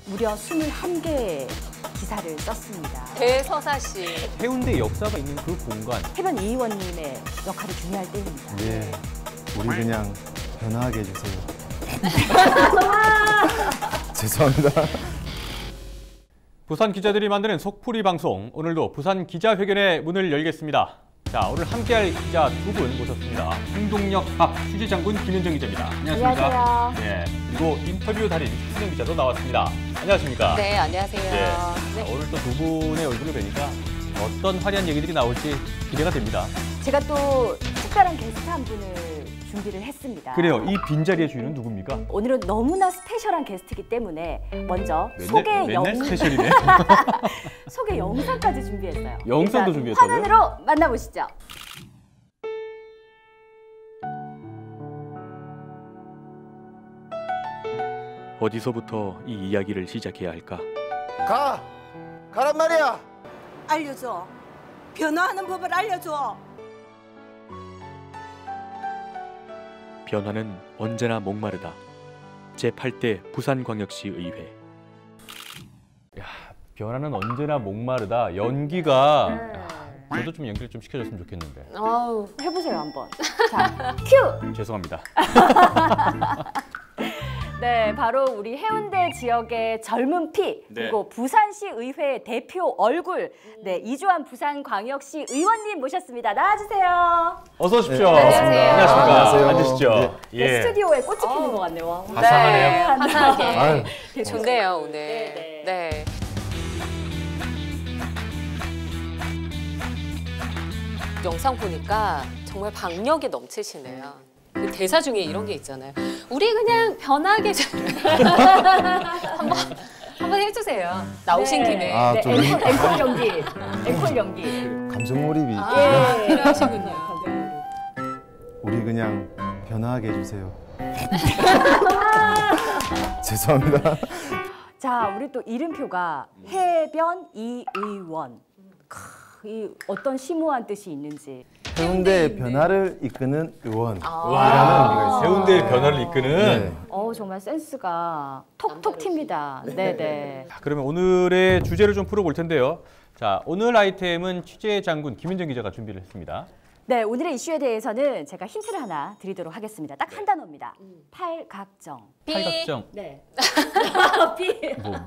무려 21개의 기사를 썼습니다. 대서사시. 해운대 역사가 있는 그 공간. 해변 이 의원님의 역할이 중요할 때입니다. 네, 우리 그냥 변화하게 해주세요. 죄송합니다. 부산 기자들이 만드는 속풀이 방송, 오늘도 부산 기자회견의 문을 열겠습니다. 자, 오늘 함께할 기자 두 분 모셨습니다. 행동력 박 취재장군 김현정 기자입니다. 안녕하십니까? 안녕하세요. 네, 그리고 인터뷰 달인 최순영 기자도 나왔습니다. 안녕하십니까? 네, 안녕하세요. 네. 자, 오늘 또 두 분의 얼굴을 뵈니까 어떤 화려한 얘기들이 나올지 기대가 됩니다. 제가 또 특별한 게스트 한 분을 준비를 했습니다. 그래요. 이 빈자리의 주인은 누굽니까? 오늘은 너무나 스페셜한 게스트이기 때문에 먼저 맨날 스페셜이네. 소개 영상까지 준비했어요. 영상도 일단 준비했다고요? 화면으로 만나보시죠. 어디서부터 이 이야기를 시작해야 할까? 가란 말이야. 알려줘. 변화하는 법을 알려줘. 변화는 언제나 목마르다. 제8대 부산광역시의회. 야, 변화는 언제나 목마르다. 연기가 저도 좀 연기를 좀 시켜줬으면 좋겠는데. 아우, 해보세요 한번. 자, 큐! 죄송합니다. 네, 바로 우리 해운대 지역의 젊은 피, 그리고 부산시 의회 대표 얼굴, 네, 이주환 부산광역시 의원님 모셨습니다. 나와주세요. 어서 오십시오. 네, 안녕하세요. 안녕하십니까. 안녕하세요. 앉으시죠. 네. 네, 스튜디오에 꽃이 피는 것 같네요. 화사하네요. 화사하게. 아유. 좋네요, 오늘. 네, 네. 영상 보니까 정말 박력이 넘치시네요. 그 대사 중에 이런 게 있잖아요. 우리 그냥 변하게 한번 해주세요. 나오신 네. 김에. 아, 네, 좀 앵콜 연기, 앵콜 연기. 감정 몰입이. 아, 필요하시군요. 우리 그냥 변화하게 해주세요. 죄송합니다. 자, 우리 또 이름표가 해변 이 의원. 이 어떤 심오한 뜻이 있는지. 해운대의 변화를 이끄는 의원. 와, 해운대의 변화를 이끄는. 네. 정말 센스가 톡톡 튑니다. 네네. 자, 그러면 오늘의 주제를 좀 풀어볼 텐데요. 자, 오늘 아이템은 취재 장군 김현정 기자가 준비를 했습니다. 네, 오늘의 이슈에 대해서는 제가 힌트를 하나 드리도록 하겠습니다. 딱 한 단어입니다. 팔각정. 팔각정. 네.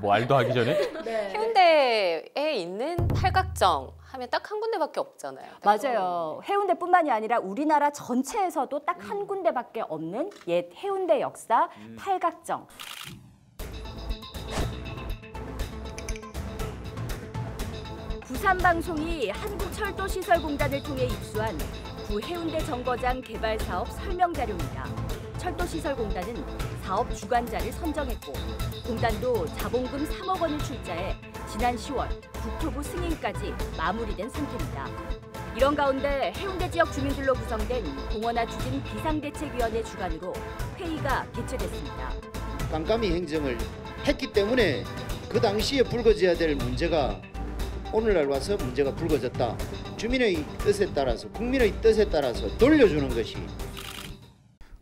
뭐 알도 하기 전에? 네. 해운대에 있는 팔각정 하면 딱 한 군데밖에 없잖아요. 맞아요. 해운대뿐만이 아니라 우리나라 전체에서도 딱 한 군데밖에 없는 옛 해운대 역사 팔각정. 부산방송이 한국철도시설공단을 통해 입수한 구해운대 정거장 개발 사업 설명 자료입니다. 철도시설공단은 사업 주관자를 선정했고 공단도 자본금 3억 원을 출자해 지난 10월 국토부 승인까지 마무리된 상태입니다. 이런 가운데 해운대 지역 주민들로 구성된 공원화 추진 비상대책위원회 주관으로 회의가 개최됐습니다. 깜깜이 행정을 했기 때문에 그 당시에 불거져야 될 문제가 오늘날 와서 문제가 불거졌다. 주민의 뜻에 따라서, 국민의 뜻에 따라서 돌려주는 것이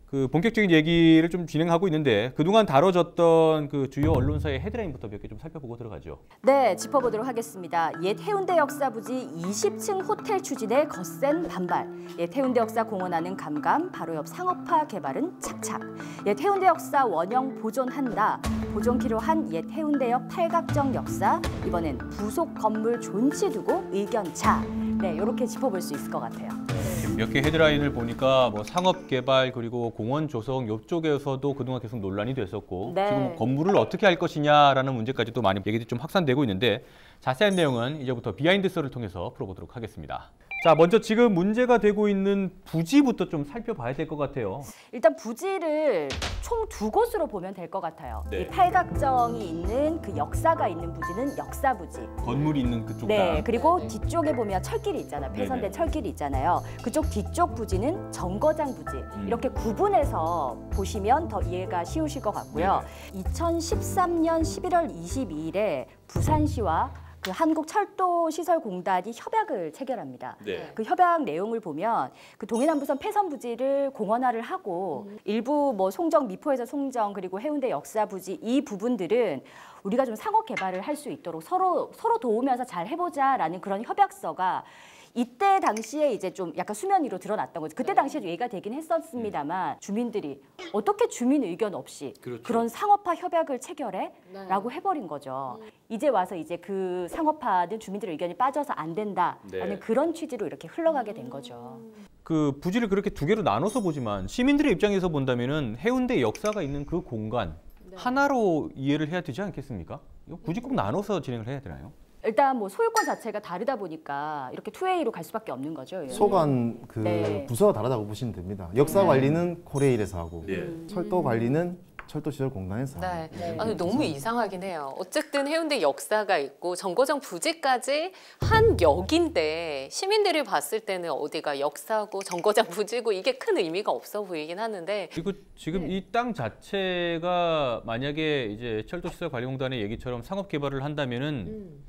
그 본격적인 얘기를 좀 진행하고 있는데 그동안 다뤄졌던 그 주요 언론사의 헤드라인부터 몇 개 좀 살펴보고 들어가죠. 네, 짚어보도록 하겠습니다. 옛 해운대 역사 부지 20층 호텔 추진에 거센 반발. 옛 해운대 역사 공원하는 감감, 바로 옆 상업화 개발은 착착. 옛 해운대 역사 원형 보존한다. 보존키로 한 옛 해운대 역 팔각정 역사. 이번엔 부속 건물 존치 두고 의견차. 네, 이렇게 짚어볼 수 있을 것 같아요. 몇 개 헤드라인을 보니까 뭐 상업 개발 그리고 공원 조성 이쪽에서도 그동안 계속 논란이 됐었고 네. 지금 건물을 어떻게 할 것이냐라는 문제까지도 많이 얘기들이 좀 확산되고 있는데 자세한 내용은 이제부터 비하인드 썰을 통해서 풀어보도록 하겠습니다. 자, 먼저 지금 문제가 되고 있는 부지부터 좀 살펴봐야 될 것 같아요. 일단 부지를 총 두 곳으로 보면 될 것 같아요. 네. 이 팔각정이 있는 그 역사가 있는 부지는 역사 부지. 건물이 있는 그쪽 네, 다. 그리고 뒤쪽에 보면 철길이 있잖아요. 폐선된 네네. 철길이 있잖아요. 그쪽 뒤쪽 부지는 정거장 부지. 이렇게 구분해서 보시면 더 이해가 쉬우실 것 같고요. 2013년 11월 22일에 부산시와 그 한국철도시설공단이 협약을 체결합니다. 네. 그 협약 내용을 보면 그 동해남부선 폐선 부지를 공원화를 하고 일부 뭐 송정 미포에서 송정 그리고 해운대 역사 부지 이 부분들은 우리가 좀 상업 개발을 할 수 있도록 서로 도우면서 잘 해보자라는 그런 협약서가 이때 당시에 이제 좀 약간 수면 위로 드러났던 거죠. 그때 당시에도 얘기가 되긴 했었습니다만 주민들이 어떻게 주민 의견 없이 그렇죠. 그런 상업화 협약을 체결해? 라고 해버린 거죠. 이제 와서 이제 그 상업화는 주민들의 의견이 빠져서 안 된다라는 그런 취지로 이렇게 흘러가게 된 거죠. 그 부지를 그렇게 두 개로 나눠서 보지만 시민들의 입장에서 본다면은 해운대 역사가 있는 그 공간 하나로 이해를 해야 되지 않겠습니까? 이거 굳이 꼭 나눠서 진행을 해야 되나요? 일단 뭐 소유권 자체가 다르다 보니까 이렇게 투웨이로 갈 수밖에 없는 거죠. 소관 그 네. 부서가 다르다고 보시면 됩니다. 역사 관리는 코레일에서 하고 철도 관리는 철도시설공단에서 하고. 네. 아니, 너무 이상하긴 해요. 어쨌든 해운대 역사가 있고 정거장 부지까지 한 역인데 시민들이 봤을 때는 어디가 역사고 정거장 부지고 이게 큰 의미가 없어 보이긴 하는데 그리고 지금 이 땅 자체가 만약에 이제 철도시설관리공단의 얘기처럼 상업 개발을 한다면은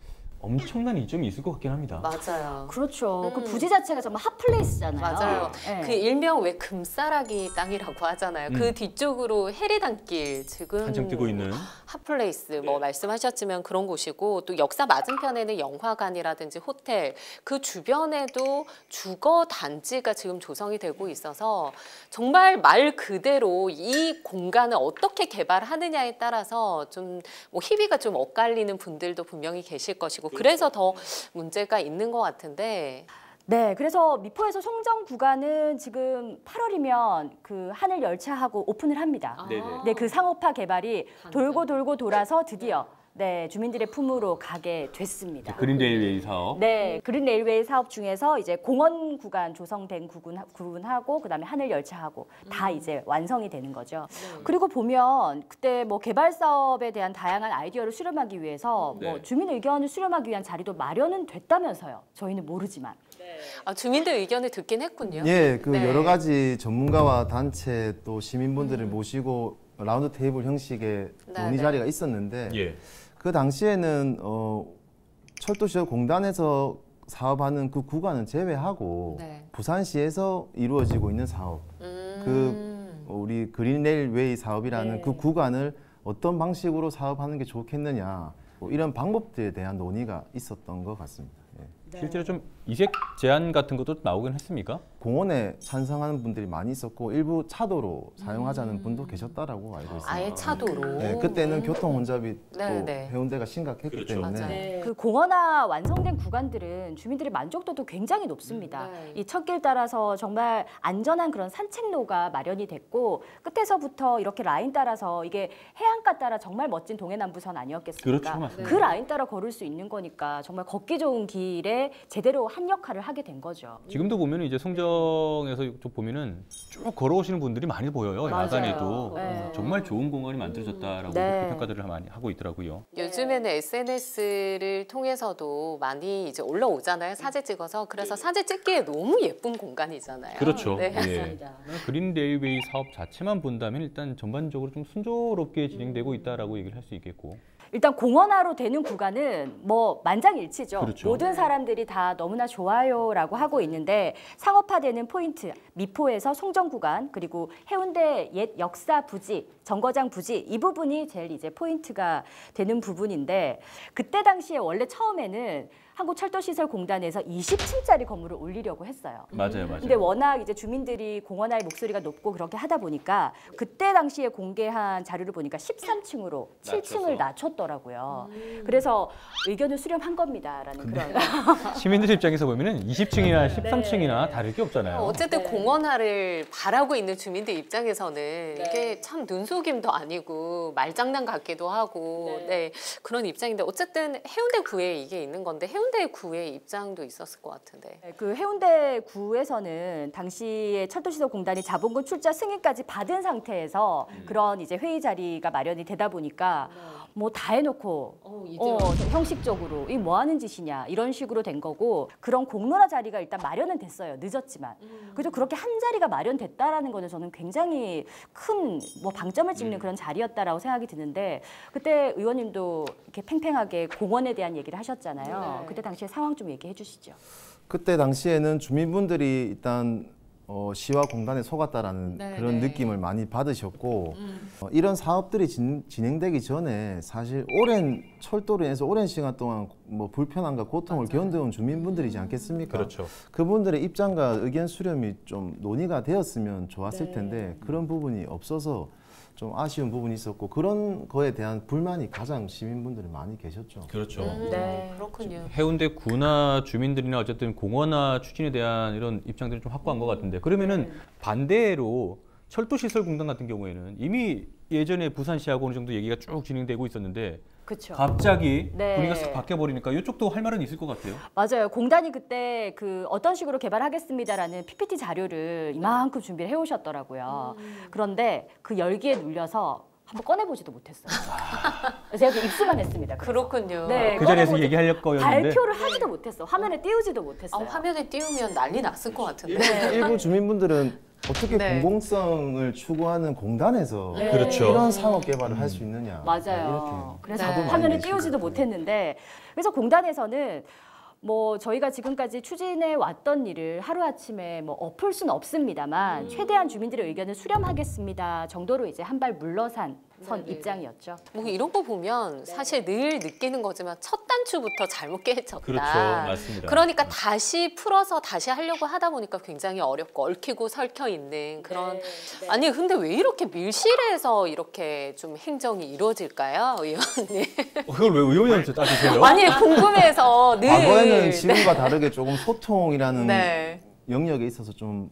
엄청난 이점이 있을 것 같긴 합니다. 맞아요. 그렇죠. 그 부지 자체가 정말 핫플레이스잖아요. 맞아요. 네. 그 일명 왜 금싸라기 땅이라고 하잖아요. 그 뒤쪽으로 해리단길 지금 한참 뜨고 있는. 핫플레이스 뭐 말씀하셨지만 그런 곳이고 또 역사 맞은편에는 영화관이라든지 호텔 그 주변에도 주거 단지가 지금 조성이 되고 있어서 정말 말 그대로 이 공간을 어떻게 개발하느냐에 따라서 좀 뭐 희비가 좀 엇갈리는 분들도 분명히 계실 것이고 그래서 더 문제가 있는 것 같은데 네, 그래서 미포에서 송정 구간은 지금 8월이면 그 하늘 열차하고 오픈을 합니다. 네, 그 상업화 개발이 돌고 돌아서 드디어 네, 주민들의 품으로 가게 됐습니다. 그린레일웨이 사업. 네, 그린 레일웨이 사업 중에서 이제 공원 구간 조성된 구분하고 그다음에 하늘 열차하고 다 이제 완성이 되는 거죠. 그리고 보면 그때 뭐 개발 사업에 대한 다양한 아이디어를 수렴하기 위해서 뭐 주민 의견을 수렴하기 위한 자리도 마련은 됐다면서요. 저희는 모르지만. 아, 주민들 의견을 듣긴 했군요. 예, 그 네. 여러 가지 전문가와 단체 또 시민분들을 모시고 라운드 테이블 형식의 네, 논의 네. 자리가 있었는데 예. 그 당시에는 철도시설공단에서 사업하는 그 구간은 제외하고 네. 부산시에서 이루어지고 있는 사업, 그 우리 그린레일웨이 사업이라는 그 구간을 어떤 방식으로 사업하는 게 좋겠느냐 뭐 이런 방법들에 대한 논의가 있었던 것 같습니다. 예. 실제로 좀 이색 제한 같은 것도 나오긴 했습니까? 공원에 찬성하는 분들이 많이 있었고 일부 차도로 사용하자는 분도 계셨다라고 알고 있습니다. 아예 차도로. 네, 그때는 교통 혼잡이 또 네. 해운대가 심각했기 때문에 맞아요. 그 공원화 완성된 구간들은 주민들의 만족도도 굉장히 높습니다. 네. 이 첫길 따라서 정말 안전한 그런 산책로가 마련이 됐고 끝에서부터 이렇게 라인 따라서 이게 해안가 따라 정말 멋진 동해남부선 아니었겠습니까? 그렇죠, 맞습니다. 그 라인 따라 걸을 수 있는 거니까 정말 걷기 좋은 길에 제대로 한 역할을 하게 된 거죠. 지금도 보면 이제 송정에서 좀 보면은 쭉 걸어오시는 분들이 많이 보여요. 맞아요. 야간에도 네. 정말 좋은 공간이 만들어졌다라고 네. 그렇게 평가들을 많이 하고 있더라고요. 요즘에는 SNS를 통해서도 많이 이제 올라오잖아요. 사진 찍어서. 그래서 사진 찍기에 너무 예쁜 공간이잖아요. 그렇죠. 네. 예. 그린 레일웨이 사업 자체만 본다면 일단 전반적으로 좀 순조롭게 진행되고 있다라고 얘기를 할 수 있겠고. 일단 공원화로 되는 구간은 뭐 만장일치죠. 그렇죠. 모든 사람들이 다 너무나 좋아요라고 하고 있는데 상업화되는 포인트, 미포에서 송정 구간 그리고 해운대 옛 역사 부지, 정거장 부지 이 부분이 제일 이제 포인트가 되는 부분인데 그때 당시에 원래 처음에는 한국철도시설공단에서 20층짜리 건물을 올리려고 했어요. 맞아요. 근데 워낙 이제 주민들이 공원화의 목소리가 높고 그렇게 하다 보니까 그때 당시에 공개한 자료를 보니까 13층으로 7층을 낮췄더라고요. 그래서 의견을 수렴한 겁니다라는 그런. 시민들 입장에서 보면은 20층이나 13층이나 다를 게 없잖아요. 어쨌든 공원화를 바라고 있는 주민들 입장에서는 이게 참 눈속임도 아니고 말장난 같기도 하고 네. 그런 입장인데 어쨌든 해운대구에 이게 있는 건데 해운대구의 입장도 있었을 것 같은데. 그 해운대구에서는 당시에 철도시설공단이 자본금 출자 승인까지 받은 상태에서 그런 이제 회의 자리가 마련이 되다 보니까 뭐 다 해놓고 형식적으로 이 뭐 하는 짓이냐 이런 식으로 된 거고 그런 공론화 자리가 일단 마련은 됐어요. 늦었지만. 그래도 그렇게 한 자리가 마련됐다라는 거는 저는 굉장히 큰 뭐 방점을 찍는 그런 자리였다라고 생각이 드는데 그때 의원님도 이렇게 팽팽하게 공원에 대한 얘기를 하셨잖아요. 그때 당시에 상황 좀 얘기해 주시죠. 그때 당시에는 주민분들이 일단 시와 공단에 속았다라는 네, 그런 네. 느낌을 많이 받으셨고 이런 사업들이 진행되기 전에 사실 오랜 철도로 인해서 오랜 시간 동안 뭐 불편함과 고통을 견뎌온 주민분들이지 않겠습니까? 그렇죠. 그분들의 입장과 의견 수렴이 좀 논의가 되었으면 좋았을 네. 텐데 그런 부분이 없어서 좀 아쉬운 부분이 있었고 그런 거에 대한 불만이 가장 시민분들이 많이 계셨죠. 그렇죠. 네. 그렇군요. 해운대 구나 주민들이나 어쨌든 공원화 추진에 대한 이런 입장들이 좀 확고한 것 같은데 그러면은 반대로 철도시설공단 같은 경우에는 이미 예전에 부산시하고 어느 정도 얘기가 쭉 진행되고 있었는데 그렇죠. 갑자기 네. 분위기가 싹 바뀌어버리니까 이쪽도 할 말은 있을 것 같아요. 맞아요. 공단이 그때 그 어떤 식으로 개발하겠습니다라는 PPT 자료를 이만큼 준비를 해오셨더라고요. 그런데 그 열기에 눌려서 한번 꺼내보지도 못했어요. 제가 그 입수만 했습니다. 그래서. 그렇군요. 네. 그 자리에서 꺼내보지- 얘기할 거였는데 발표를 하지도 못했어. 화면에 띄우지도 못했어요. 화면에 띄우면 난리 났을 것 같은데. 일부 주민분들은 어떻게 네. 공공성을 추구하는 공단에서 네. 그렇죠. 이런 사업 개발을 할 수 있느냐 맞아요. 그래서 네. 화면에 많이 띄우지도 계시더라고요. 못했는데 그래서 공단에서는 뭐 저희가 지금까지 추진해 왔던 일을 하루아침에 뭐 엎을 수는 없습니다만 최대한 주민들의 의견을 수렴하겠습니다 정도로 이제 한 발 물러선 네네. 입장이었죠. 뭐 이런 거 보면 사실 늘 느끼는 거지만 첫 단추부터 잘못 깨졌다. 그렇죠. 맞습니다. 그러니까 다시 풀어서 다시 하려고 하다 보니까 굉장히 어렵고 얽히고 설켜 있는 그런 아니 근데 왜 이렇게 밀실에서 이렇게 좀 행정이 이루어질까요, 의원님? 그걸 왜 의원님한테 따지세요? 아니 궁금해서 늘 과거에는 지금과 다르게 조금 소통이라는 네. 영역에 있어서 좀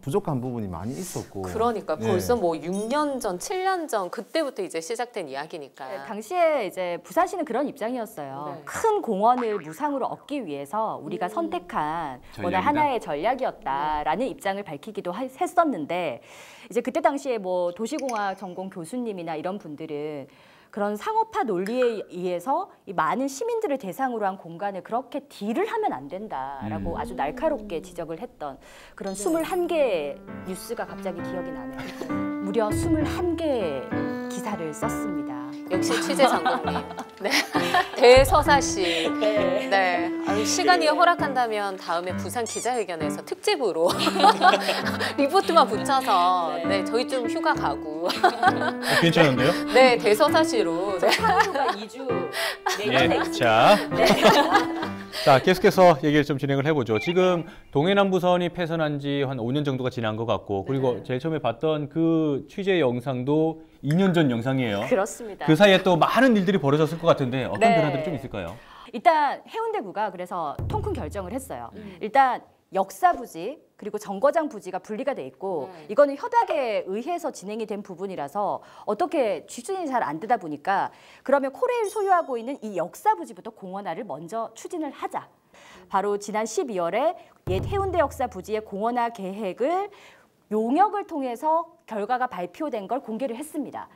부족한 부분이 많이 있었고 그러니까 네. 벌써 뭐 6년 전, 7년 전 그때부터 이제 시작된 이야기니까. 네, 당시에 이제 부산시는 그런 입장이었어요. 네. 큰 공원을 무상으로 얻기 위해서 우리가 선택한 오늘 전략이다? 하나의 전략이었다라는 입장을 밝히기도 했었는데 이제 그때 당시에 뭐 도시공학 전공 교수님이나 이런 분들은 그런 상업화 논리에 의해서 이 많은 시민들을 대상으로 한 공간을 그렇게 딜을 하면 안 된다라고 아주 날카롭게 지적을 했던 그런 21개의 뉴스가 갑자기 기억이 나네요. 무려 21개의 기사를 썼습니다. 역시 취재 장군님. 네. 대서사시. 네. 아유, 시간이 허락한다면 다음에 부산 기자회견에서 특집으로 리포트만 붙여서 네, 저희 좀 휴가 가고. 괜찮은데요? 네, 대서사시로. 네. 하루가 2주 내년에 예. 자, 자 계속해서 얘기를 좀 진행을 해보죠. 지금 동해남부선이 폐선한 지 한 5년 정도가 지난 것 같고 그리고 제일 처음에 봤던 그 취재 영상도 2년 전 영상이에요. 그렇습니다. 그 사이에 또 많은 일들이 벌어졌을 것 같은데 어떤 네. 변화들이 좀 있을까요? 일단 해운대구가 그래서 통큰 결정을 했어요. 일단 역사 부지 그리고 정거장 부지가 분리가 돼 있고 이거는 협약에 의해서 진행이 된 부분이라서 어떻게 추진이 잘 안 되다 보니까 그러면 코레일 소유하고 있는 이 역사 부지부터 공원화를 먼저 추진을 하자. 바로 지난 12월에 옛 해운대 역사 부지의 공원화 계획을 용역을 통해서 결과가 발표된 걸 공개를 했습니다.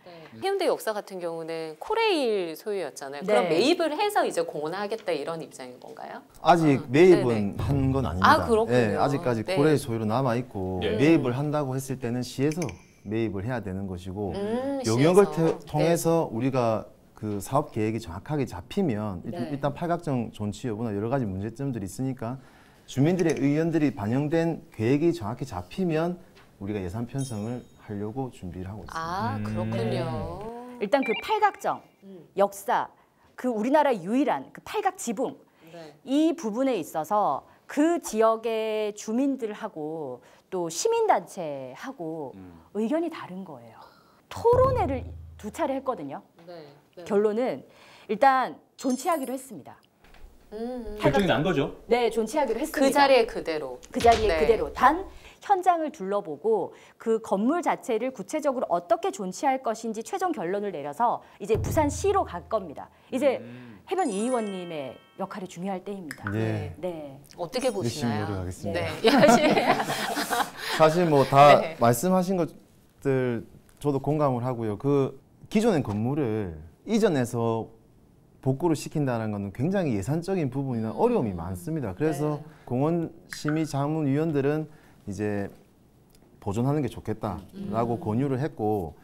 해운대 역사 같은 경우는 코레일 소유였잖아요. 네. 그럼 매입을 해서 이제 공헌하겠다 이런 입장인 건가요? 아직 아, 매입은 한 건 아닙니다. 아, 그렇군요. 예, 아직까지 네. 고래 소유로 남아 있고 예. 매입을 한다고 했을 때는 시에서 매입을 해야 되는 것이고 시에서. 용역을 네. 통해서 우리가 그 사업 계획이 정확하게 잡히면 네. 일단 팔각정 존치 여부나 여러 가지 문제점들이 있으니까 주민들의 의견들이 반영된 계획이 정확히 잡히면 우리가 예산 편성을 하려고 준비를 하고 있습니다. 아, 그렇군요. 일단 그 팔각정, 역사, 그 우리나라 유일한 그 팔각 지붕 네. 이 부분에 있어서 그 지역의 주민들하고 또 시민단체하고 의견이 다른 거예요. 토론회를 2차례 했거든요. 네. 네. 결론은 일단 존치하기로 했습니다. 결정이 난 거죠? 네, 존치하기로 했습니다. 그 자리에 그대로. 그 자리에 네. 그대로 단 현장을 둘러보고 그 건물 자체를 구체적으로 어떻게 존치할 것인지 최종 결론을 내려서 이제 부산시로 갈 겁니다. 이제 해변 이 의원님의 역할이 중요할 때입니다. 네. 네. 어떻게 열심히 보시나요? 노력하겠습니다. 네. 열심히. 사실 뭐 다 네. 말씀하신 것들 저도 공감을 하고요. 그 기존의 건물을 이전해서 복구를 시킨다는 것은 굉장히 예산적인 부분이나 어려움이 많습니다. 그래서 네. 공원 심의 자문위원들은 이제 보존하는 게 좋겠다라고 권유를 했고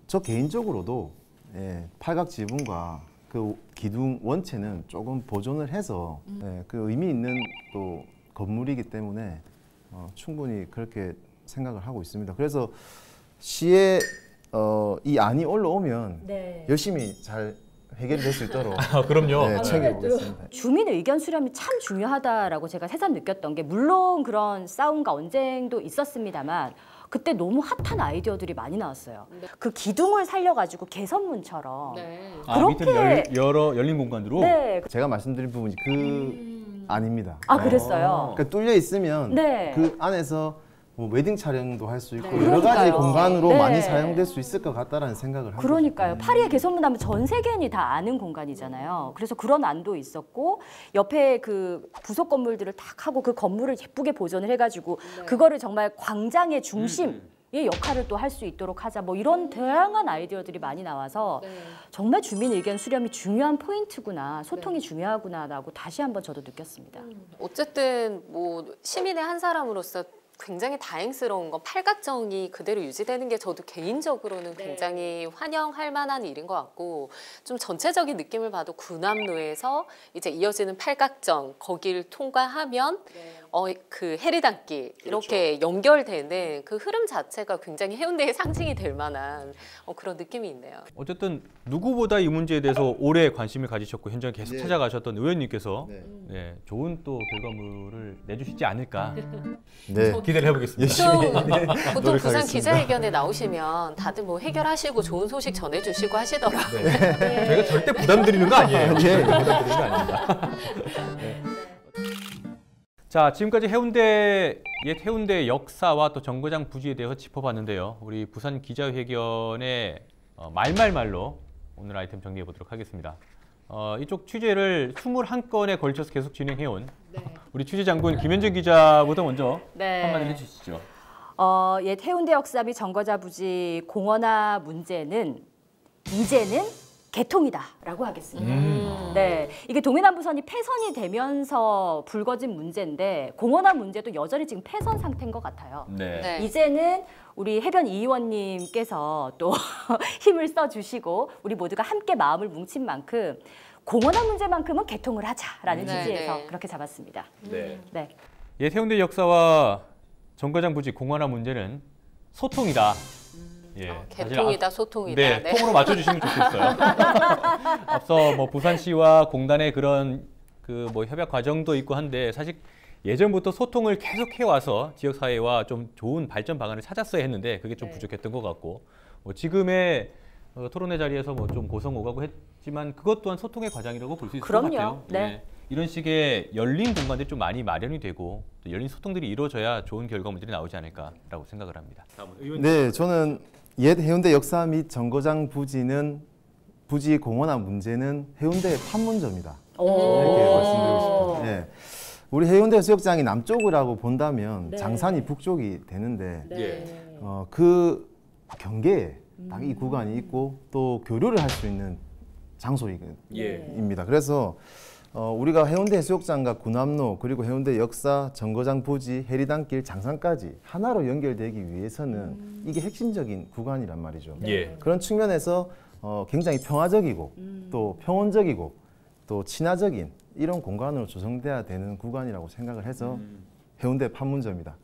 저 개인적으로도 예, 팔각 지붕과 그 기둥 원체는 조금 보존을 해서 예, 그 의미 있는 또 건물이기 때문에 충분히 그렇게 생각을 하고 있습니다. 그래서 시에 이 안이 올라오면 네. 열심히 잘 해결될 수 있도록 그럼요. 네, 챙겨보겠습니다. 주민 의견 수렴이 참 중요하다라고 제가 새삼 느꼈던 게 물론 그런 싸움과 언쟁도 있었습니다만 그때 너무 핫한 아이디어들이 많이 나왔어요. 그 기둥을 살려가지고 개선문처럼 밑에 열린 공간으로. 네. 제가 말씀드린 부분이 그 안입니다. 아 그랬어요. 그러니까 뚫려 있으면 네. 그 안에서 뭐 웨딩 촬영도 할 수 있고 네. 여러 가지 그러니까요. 공간으로 네. 많이 사용될 수 있을 것 같다라는 생각을 하고 그러니까요. 파리의 개선문 하면 전 세계인이 다 아는 공간이잖아요. 그래서 그런 안도 있었고 옆에 그 부속 건물들을 딱 하고 그 건물을 예쁘게 보존을 해가지고 그거를 정말 광장의 중심 의 역할을 또 할 수 있도록 하자. 뭐 이런 다양한 아이디어들이 많이 나와서 정말 주민 의견 수렴이 중요한 포인트구나. 소통이 중요하구나라고 다시 한번 저도 느꼈습니다. 어쨌든 뭐 시민의 한 사람으로서 굉장히 다행스러운 건 팔각정이 그대로 유지되는 게 저도 개인적으로는 굉장히 환영할 만한 일인 것 같고 좀 전체적인 느낌을 봐도 군함로에서 이제 이어지는 팔각정 거기를 통과하면 그 해리단길 이렇게 연결되는 그 흐름 자체가 굉장히 해운대의 상징이 될 만한 그런 느낌이 있네요. 어쨌든 누구보다 이 문제에 대해서 오래 관심을 가지셨고 현장에 계속 네. 찾아가셨던 의원님께서 네. 네, 좋은 또 결과물을 내주시지 않을까 네. 기대를 해보겠습니다. 열심히 보통 부산 노력하겠습니다. 기자회견에 나오시면 다들 뭐 해결하시고 좋은 소식 전해주시고 하시더라고요. 네. 저희가 절대 부담 드리는 거 아니에요. 네. 부담 드리는 거 아닙니다. 네. 자, 지금까지 옛 해운대 역사와 또 정거장 부지에 대해서 짚어봤는데요. 우리 부산 기자회견의 말말말로 오늘 아이템 정리해 보도록 하겠습니다. 이쪽 취재를 21건에 걸쳐서 계속 진행해온 우리 취재 장군 김현정 기자보다 먼저 네. 한마디 해주시죠. 옛 해운대 역사 및 정거장 부지 공원화 문제는 이제는 개통이다라고 하겠습니다. 네, 이게 동해남부선이 폐선이 되면서 불거진 문제인데 공원화 문제도 여전히 지금 폐선 상태인 것 같아요. 네. 이제는 우리 해변 이 의원님께서 또 힘을 써주시고 우리 모두가 함께 마음을 뭉친 만큼 공원화 문제만큼은 개통을 하자라는 네, 취지에서 네. 그렇게 잡았습니다. 네. 네. 옛 해운대 역사와 정거장 부지 공원화 문제는 소통이다. 예, 사실 개통이다, 소통이다. 네, 네. 통으로 맞춰주시면 좋겠어요. 앞서 뭐 부산시와 공단의 그런 그 뭐 협약 과정도 있고 한데 사실 예전부터 소통을 계속 해와서 지역 사회와 좀 좋은 발전 방안을 찾았어야 했는데 그게 좀 부족했던 것 같고 뭐 지금의 토론회 자리에서 뭐 좀 고성오가고 했지만 그것 또한 소통의 과정이라고 볼 수 있을 그럼요. 것 같아요. 네. 예, 이런 식의 열린 공간들이 좀 많이 마련이 되고 또 열린 소통들이 이루어져야 좋은 결과물들이 나오지 않을까라고 생각을 합니다. 네, 저는 옛 해운대 역사 및 정거장 부지 공원화 문제는 해운대의 판문점이다. 이렇게 말씀드리고 싶어요. 네. 우리 해운대 해수욕장이 남쪽이라고 본다면 장산이 북쪽이 되는데 그 경계에 딱 이 구간이 있고 또 교류를 할 수 있는 장소입니다. 그래서 우리가 해운대 해수욕장과 군함로 그리고 해운대 역사, 정거장 부지, 해리단길, 장산까지 하나로 연결되기 위해서는 이게 핵심적인 구간이란 말이죠. 그런 측면에서 굉장히 평화적이고 또 평온적이고 또 친화적인 이런 공간으로 조성돼야 되는 구간이라고 생각을 해서 해운대 판문점이다.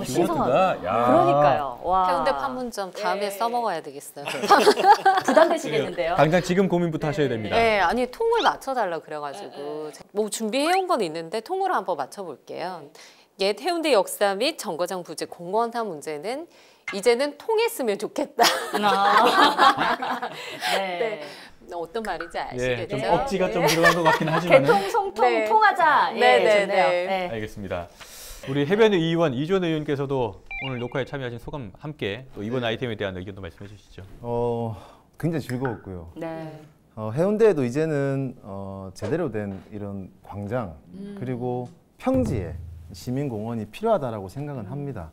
신선하다. 그러니까요. 와. 해운대 판문점 다음에 써먹어야 되겠어요. 부담되시겠는데요. 당장 지금 고민부터 하셔야 됩니다. 네, 아니 통을 맞춰달라고 그래가지고 뭐 준비해온 건 있는데 통으로 한번 맞춰볼게요. 옛 해운대 역사 및 정거장 부지 공원화 문제는 이제는 통했으면 좋겠다. 네. 어떤 말인지 예, 아시겠죠? 좀 억지가 좀 들어간 것 같긴 하지만 개통, 송통, 네. 통하자. 예, 네, 좋네요. 네. 네. 알겠습니다. 우리 해변의 의원 이주원 의원께서도 오늘 녹화에 참여하신 소감 함께 또 이번 아이템에 대한 의견도 말씀해 주시죠. 굉장히 즐거웠고요. 네. 해운대에도 이제는 제대로 된 이런 광장 그리고 평지에 시민공원이 필요하다라고 생각은 합니다.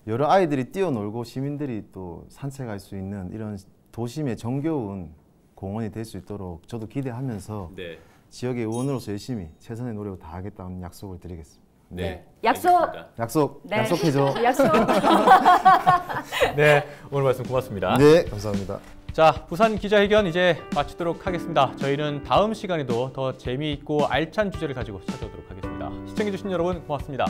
여러 아이들이 뛰어놀고 시민들이 또 산책할 수 있는 이런 도심의 정겨운 공원이 될 수 있도록 저도 기대하면서 네. 지역의 의원으로서 열심히 최선의 노력을 다하겠다는 약속을 드리겠습니다. 네. 약속. 약속, 네. 약속해줘. 약속. 네, 오늘 말씀 고맙습니다. 네, 감사합니다. 자, 부산 기자회견 이제 마치도록 하겠습니다. 저희는 다음 시간에도 더 재미있고 알찬 주제를 가지고 찾아오도록 하겠습니다. 시청해주신 여러분 고맙습니다.